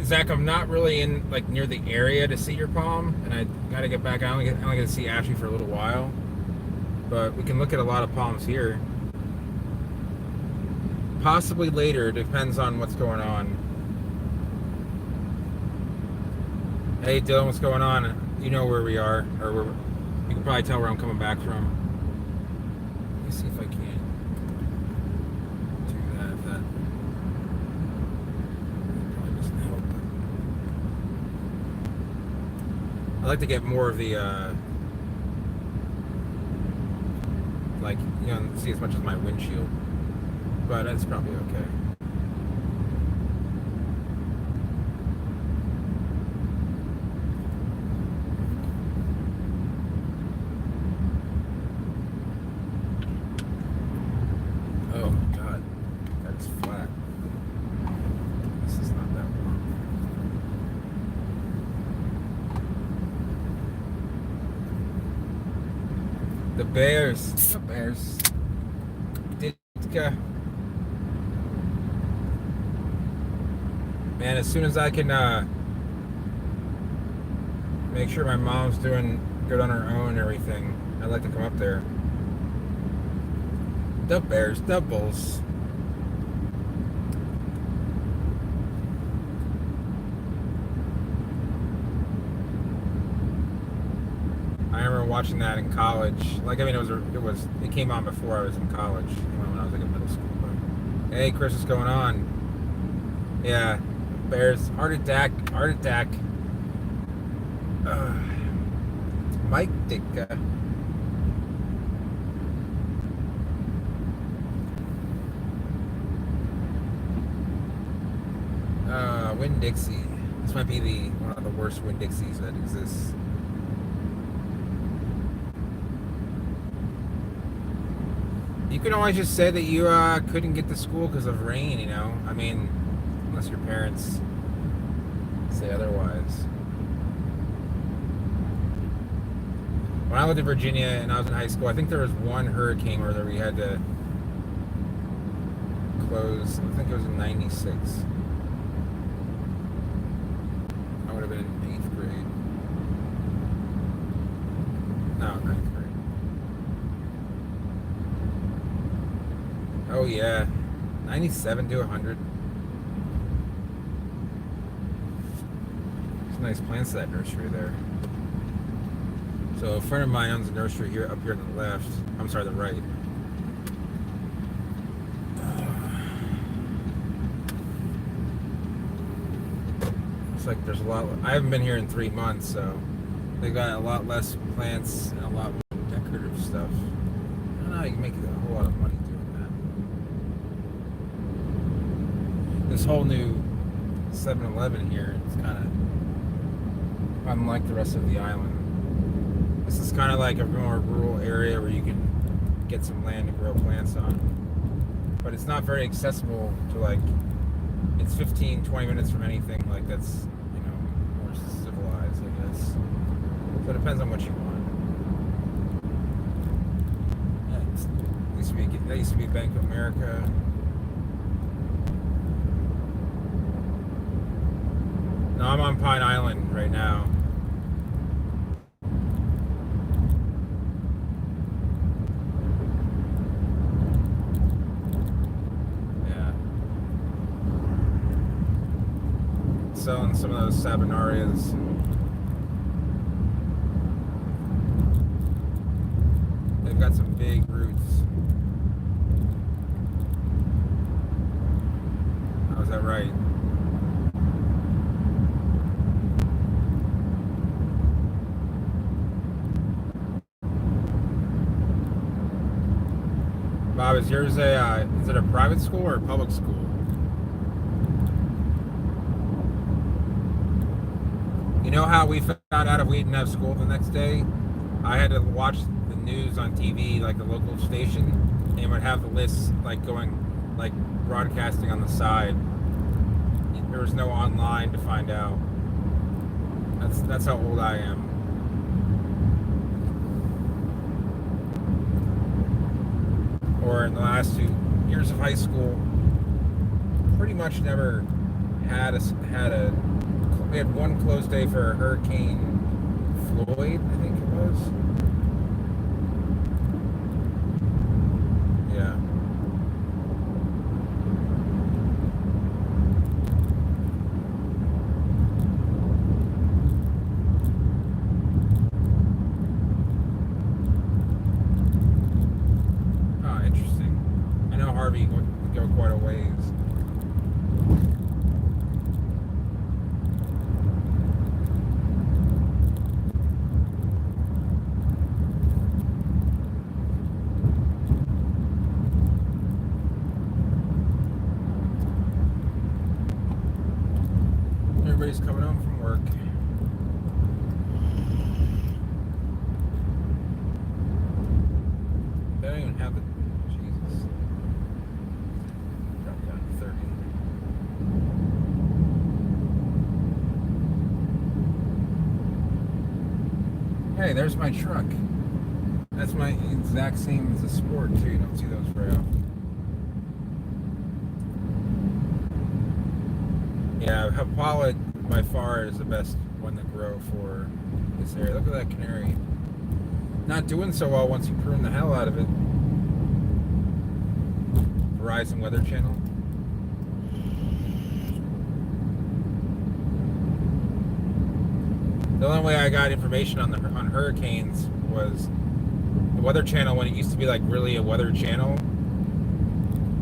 Zach, I'm not really in like near the area to see your palm, and I got to get back. I only get to see Ashley for a little while, but we can look at a lot of palms here. Possibly later, depends on what's going on. Hey Dylan, what's going on? You know where we are, or you can probably tell where I'm coming back from. Let me see if I can do that. If that probably doesn't help. I like to get more of the like see as much as my windshield, but that's probably okay. Oh God, that is flat. This is not that warm. The Bears. The Bears. Ditka. Man, as soon as I can make sure my mom's doing good on her own and everything, I'd like to come up there. The Bears, the Bulls. I remember watching that in college. Like, I mean, it came on before I was in college, when I was like in middle school. But, hey, Chris, what's going on? Yeah, Bears, heart attack. Mike Ditka. Winn-Dixie. This might be one of the worst Winn-Dixies that exists. You can always just say that you couldn't get to school because of rain, I mean, unless your parents say otherwise. When I lived in Virginia and I was in high school, I think there was one hurricane where we had to close. I think it was in '96. I would have been in 8th grade. No, 9th grade. Oh yeah, 97 to 100. There's nice plants to that nursery there. So a friend of mine owns a nursery up here on the left. I'm sorry, the right. It's like there's a lot. I haven't been here in 3 months, so they got a lot less plants and a lot more decorative stuff. I don't know. You can make a whole lot of money doing that. This whole new 7-Eleven here is kind of unlike the rest of the island. This is kind of like a more rural area where you can get some land to grow plants on. But it's not very accessible to, like, it's 15, 20 minutes from anything like that's, more civilized, I guess. So it depends on what you want. That used to be Bank of America. No, I'm on Pine Island right now. Selling some of those Sabinarias. They've got some big roots. How's that right? Bob, is yours is it a private school or a public school? You know how we found out if we didn't have school the next day? I had to watch the news on TV, like the local station, and it would have the lists like going, like broadcasting on the side. There was no online to find out. That's how old I am. Or in the last 2 years of high school, pretty much never had a We had one closed day for Hurricane Floyd, I think it was. Yeah. Oh, interesting. I know Harvey would go quite a ways. Everybody's coming home from work. They don't even have the. Jesus. Drop down to 30. Hey, there's my truck. That's my exact same as a Sport, too. You don't see those very often. Yeah, Hapala by far is the best one to grow for this area. Look at that canary. Not doing so well once you prune the hell out of it. Verizon Weather Channel. The only way I got information on hurricanes was the Weather Channel when it used to be like really a weather channel.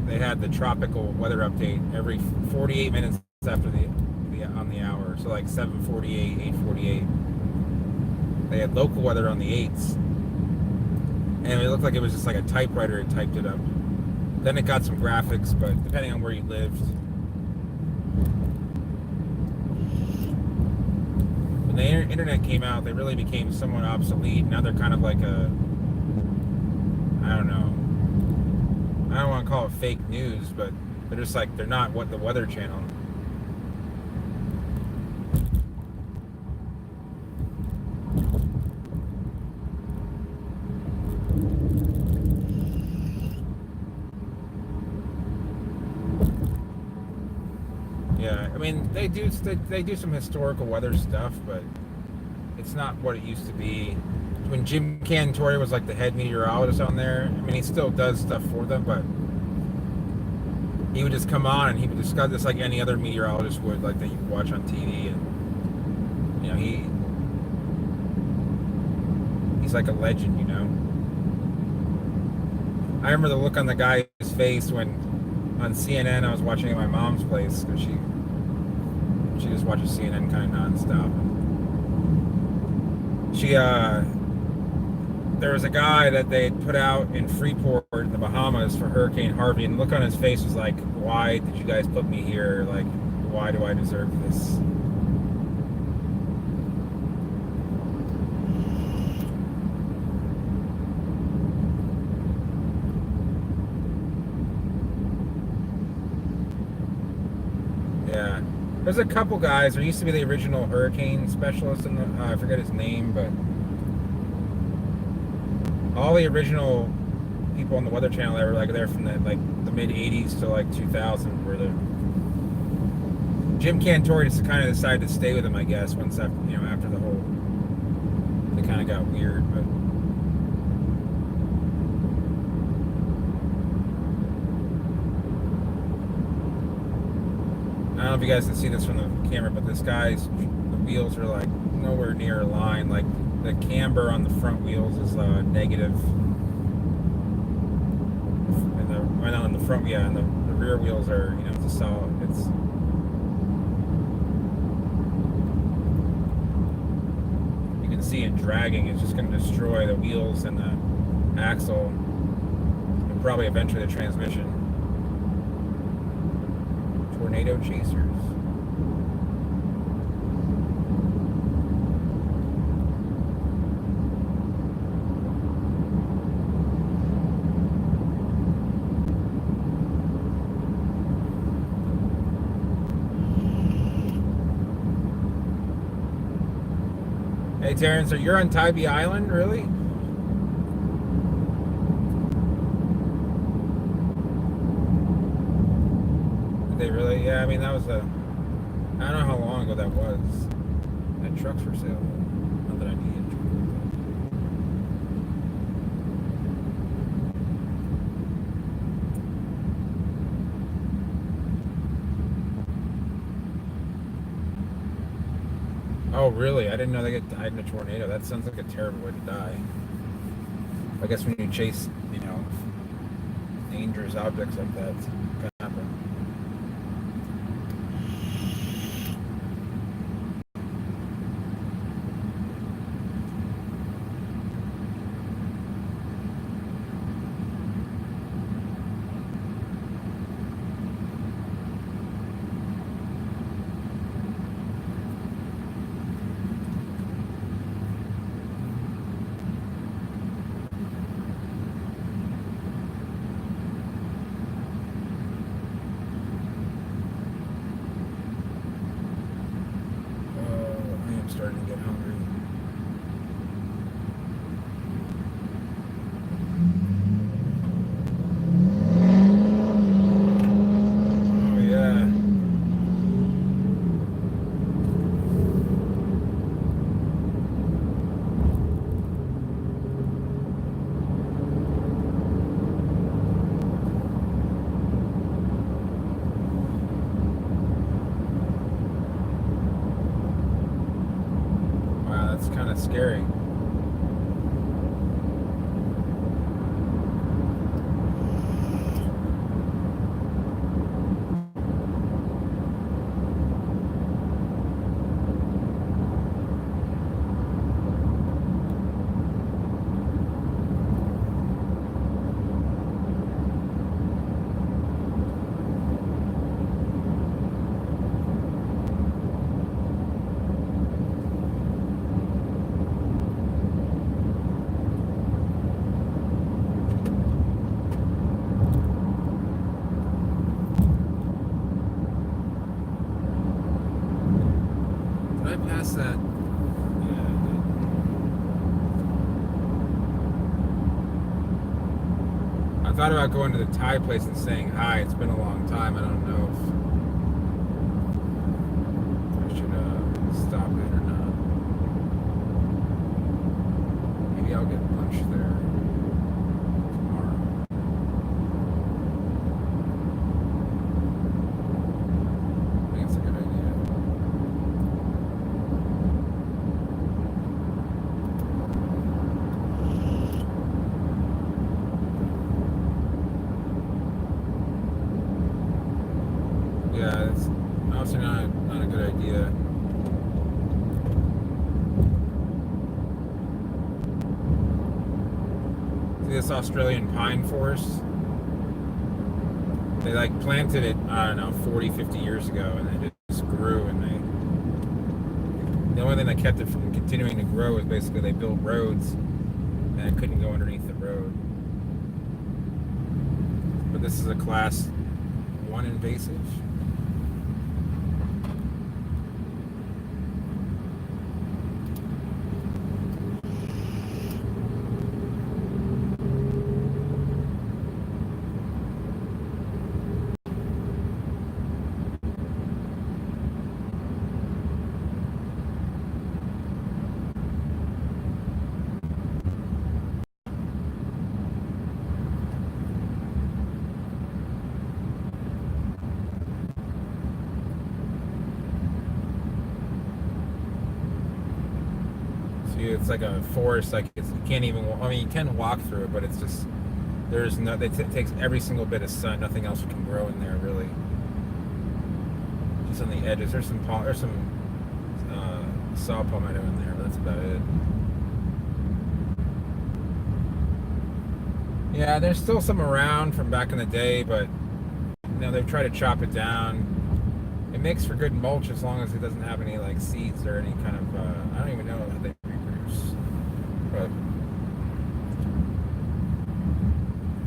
They had the tropical weather update every 48 minutes after the on the hour. So like 7:48, 8:48. They had local weather on the 8s. And it looked like it was just like a typewriter had typed it up. Then it got some graphics, but depending on where you lived. When the internet came out, they really became somewhat obsolete. Now they're kind of like a, I don't know. I don't want to call it fake news, but they're just like, they're not what the Weather Channel. Yeah, I mean they do some historical weather stuff, but it's not what it used to be. When Jim Cantore was like the head meteorologist on there, I mean he still does stuff for them, but he would just come on and he would discuss this like any other meteorologist would, like that you watch on TV, and you know he's like a legend, you know. I remember the look on the guy's face when on CNN I was watching at my mom's place because she just watches CNN kind of nonstop. There was a guy that they had put out in Freeport in the Bahamas for Hurricane Harvey, and the look on his face was like, why did you guys put me here? Like, why do I deserve this? Yeah. There's a couple guys. There used to be the original hurricane specialist, in the, I forget his name, but all the original people on the Weather Channel that were like there from the mid '80s to like 2000 were the. Jim Cantore just kind of decided to stay with him, I guess, once after after the whole. They kind of got weird, but. I don't know if you guys can see this from the camera, but the wheels are like nowhere near a line. Like the camber on the front wheels is negative, and on the front, yeah, and the rear wheels are, it's a solid. You can see it dragging. It's just going to destroy the wheels and the axle, and probably eventually the transmission. Tornado chasers. Hey Terrence, are you on Tybee Island, really? Did they really? Yeah, I mean that was a I don't know how long ago that was. That truck's for sale. Not that I need it. Oh, really? I didn't know they get died in a tornado. That sounds like a terrible way to die. I guess when you chase, dangerous objects like that, it's gonna happen. Oh, I am starting to get hungry. Oh, yeah. Wow, that's kind of scary. Did I pass that? Yeah, I did. I thought about going to the Thai place and saying hi. It's been a long time. I don't know if I should stop it or not. Maybe I'll get lunch there tomorrow. I think it's a good idea. Yeah, it's obviously not a good idea. See this Australian pine forest? They like planted it, I don't know, 40, 50 years ago, and it just grew. And the only thing that kept it from continuing to grow was basically they built roads, and it couldn't go underneath the road. But this is a class 1 invasive. See, it's like a forest. Like you can't even. I mean, you can walk through it, but it's just there's no. It takes every single bit of sun. Nothing else can grow in there really. Just on the edges. There's some saw palmetto in there, but that's about it. Yeah, there's still some around from back in the day, but they've tried to chop it down. It makes for good mulch as long as it doesn't have any like seeds or any kind of. I don't even know how they reproduce, but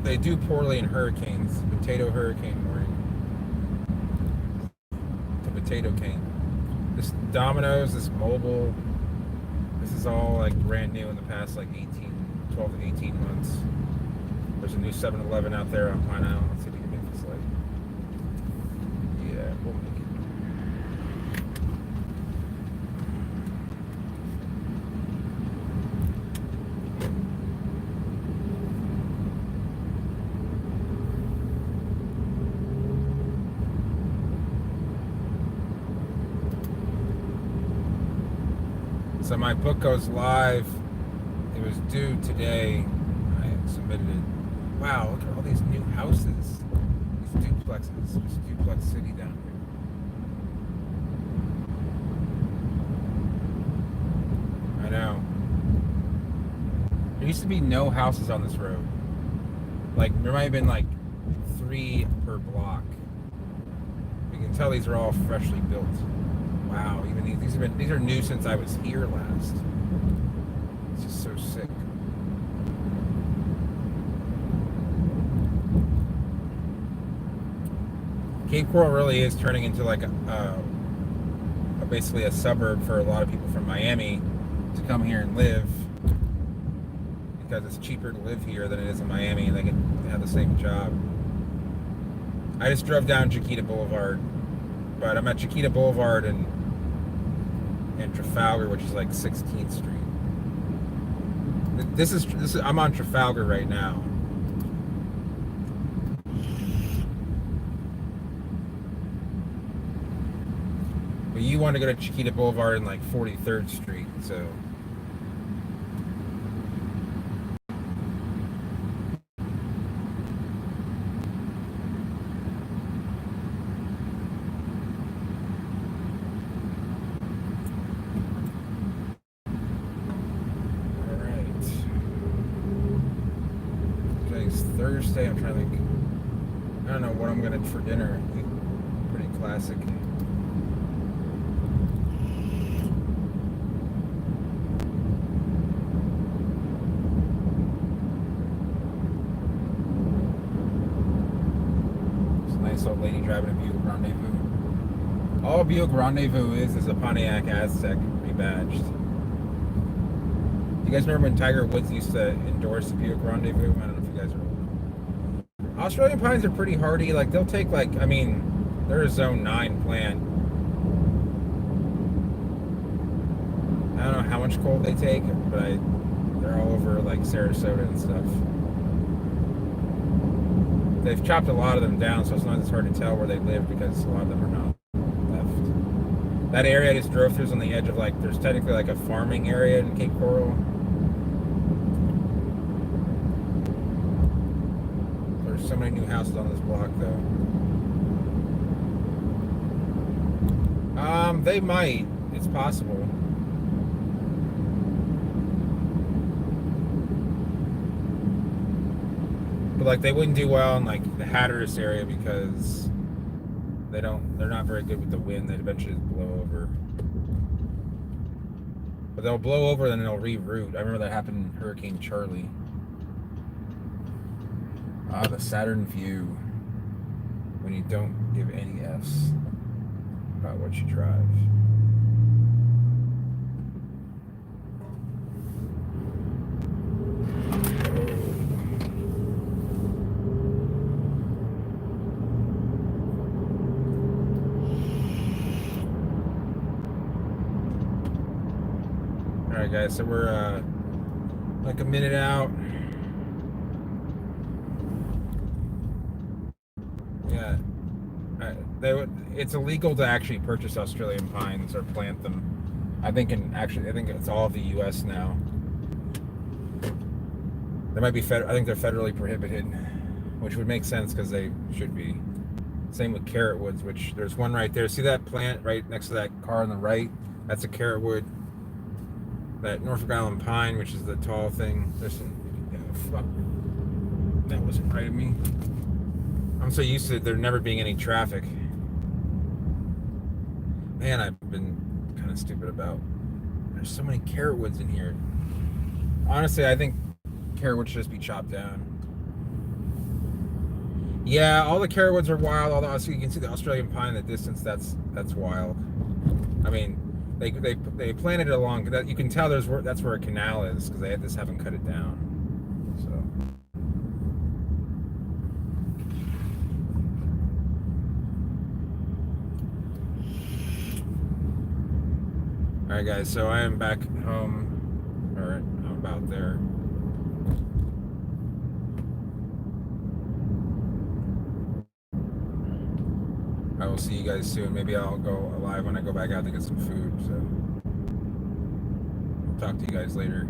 they do poorly in hurricanes. Potato hurricane warning. The potato cane. This Domino's, this mobile. This is all like brand new in the past like 12 to 18 months. There's a new 7-Eleven out there on Pine Island. Let's see if we can make this light. Yeah, we'll make it. So my book goes live. It was due today. I submitted it. Wow, look at all these new houses. These duplexes. This duplex city down here. I know. There used to be no houses on this road. Like, there might have been like 3 per block. You can tell these are all freshly built. Wow, even these are new since I was here last. It's just so sick. Cape Coral really is turning into like basically a suburb for a lot of people from Miami to come here and live, because it's cheaper to live here than it is in Miami, and they can have the same job. I just drove down Chiquita Boulevard, but I'm at Chiquita Boulevard and Trafalgar, which is like 16th Street. This is I'm on Trafalgar right now. But you want to go to Chiquita Boulevard and like 43rd Street, so. Thursday. I'm trying to think. I don't know what I'm gonna for dinner. Pretty classic. It's a nice old lady driving a Buick Rendezvous. All Buick Rendezvous is a Pontiac Aztek rebadged. You guys remember when Tiger Woods used to endorse the Buick Rendezvous? I don't know if you guys are. Australian pines are pretty hardy. Like, they'll take, like, I mean, they're a zone 9 plant. I don't know how much coal they take, but they're all over, like, Sarasota and stuff. They've chopped a lot of them down, so it's not as hard to tell where they live, because a lot of them are not left. That area I just drove through is on the edge of, like, there's technically, like, a farming area in Cape Coral. So many new houses on this block, though. They might. It's possible. But like, they wouldn't do well in like the Hatteras area because they're not very good with the wind. They'd eventually blow over. But they'll blow over, then they'll reroute. I remember that happened in Hurricane Charlie. Ah, the Saturn view. When you don't give any F's about what you drive. Alright guys, so we're like a minute out. Yeah, it's illegal to actually purchase Australian pines or plant them. I think it's all of the U.S. now. There might be I think they're federally prohibited, which would make sense because they should be. Same with carrot woods, which there's one right there. See that plant right next to that car on the right? That's a carrot wood. That Norfolk Island pine, which is the tall thing. There's some. Oh, fuck. That wasn't right of me. I'm so used to there never being any traffic. Man, I've been kind of stupid about. There's so many carrot woods in here. Honestly, I think carrot wood should just be chopped down. Yeah, all the carrot woods are wild. Although you can see the Australian pine in the distance. That's wild. I mean, they planted it along. That you can tell that's where a canal is because they just haven't cut it down. So. Alright guys, so I am back home, or I'm about there. I will see you guys soon. Maybe I'll go live when I go back out to get some food, so. talk to you guys later.